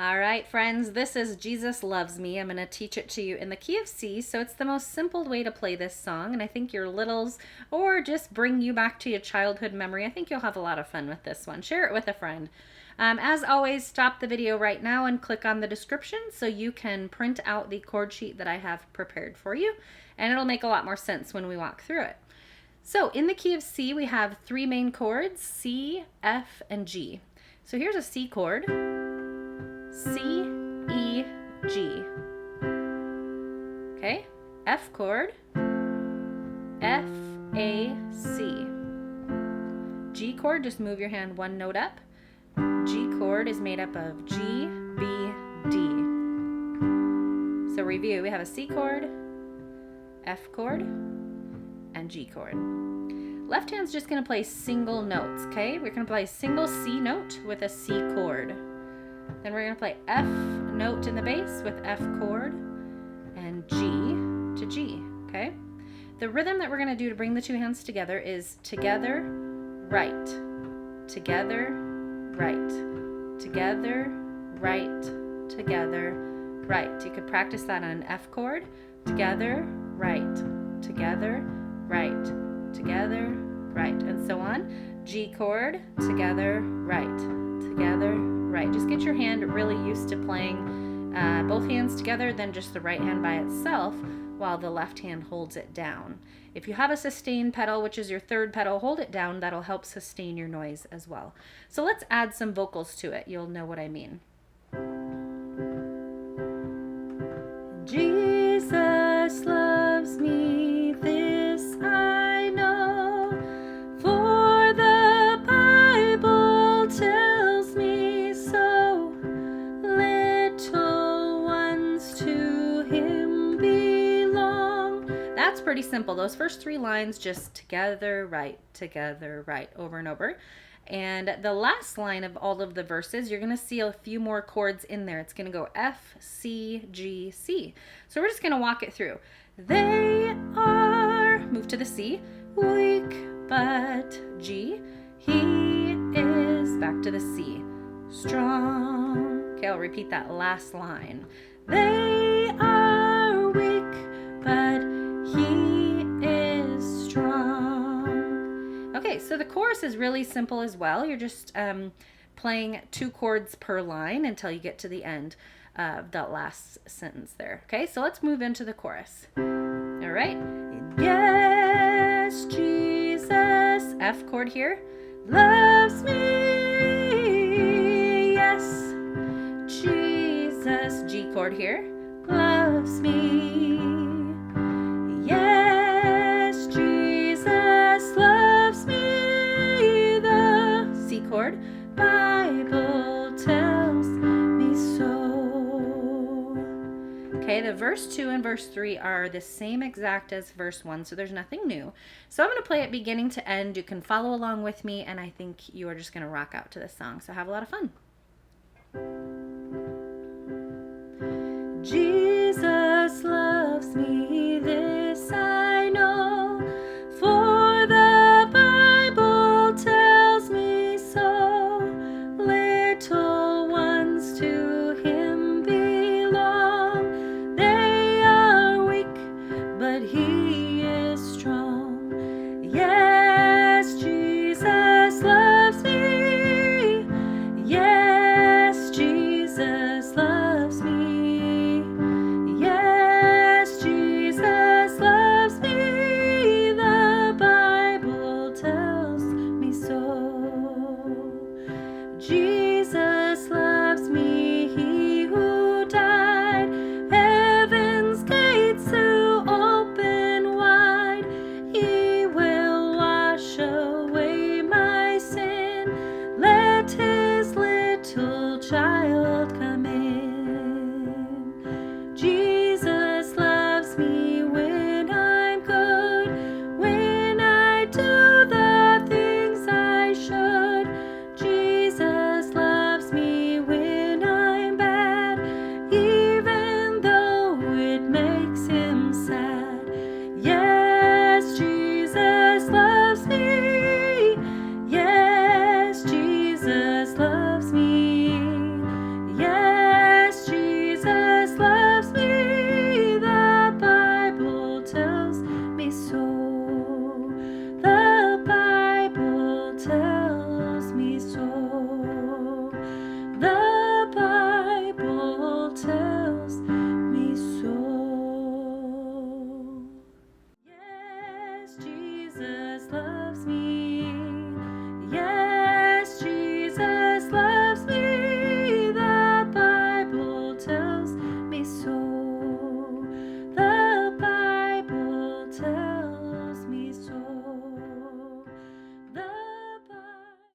All right, friends, this is Jesus Loves Me. I'm going to teach it to you in the key of C, so it's the most simple way to play this song, and I think your littles, or just bring you back to your childhood memory, I think you'll have a lot of fun with this one. Share it with a friend. As always, stop the video right now and click on the description so you can print out the chord sheet that I have prepared for you, and it'll make a lot more sense when we walk through it. So in the key of C, we have three main chords, C, F, and G. So here's a C chord. C, E, G. Okay, F chord, F, A, C. G chord, just move your hand one note up. G chord is made up of G, B, D. So review, we have a C chord, F chord, and G chord. Left hand's just gonna play single notes, okay? We're gonna play a single C note with a C chord. Then we're going to play F note in the bass with F chord and G to G, okay? The rhythm that we're going to do to bring the two hands together is together, right, together, right, together, right, together, right. You could practice that on an F chord, together, right, together, right, together, right, and so on. G chord, together, right, together, right. Just get your hand really used to playing both hands together, then just the right hand by itself while the left hand holds it down. If you have a sustain pedal, which is your third pedal, hold it down. That'll help sustain your noise as well. So let's add some vocals to it. You'll know what I mean. Jesus loves me, this I know, for the Bible tells me so. Little ones to him belong. That's pretty simple. Those first three lines, just together, right, over and over. And the last line of all of the verses, you're going to see a few more chords in there. It's going to go F, C, G, C. So we're just going to walk it through. They are, move to the C, weak but G. He is, back to the C, strong. Okay, I'll repeat that last line. They are weak, but he is strong. Okay, so the chorus is really simple as well. You're just playing two chords per line until you get to the end of that last sentence there. Okay, so let's move into the chorus. All right. Yes, Jesus, F chord here, loves me. Yes, Jesus, G chord here, loves me. Yes, Jesus loves me. The C chord, Bible tells me so. Okay, the verse 2 and verse 3 are the same exact as verse 1, so there's nothing new. So I'm going to play it beginning to end. You can follow along with me, and I think you are just going to rock out to this song. So have a lot of fun. Jesus loves me, this I know, for the Bible tells me so. Little ones to him belong. They are weak, but he is strong. Yes, Jesus loves me. Yes, Jesus loves me. Yes, Jesus loves me. The Bible tells me so. Jesus loves me, he who died, heaven's gates to open wide. He will wash away my sin. Let his little child come in.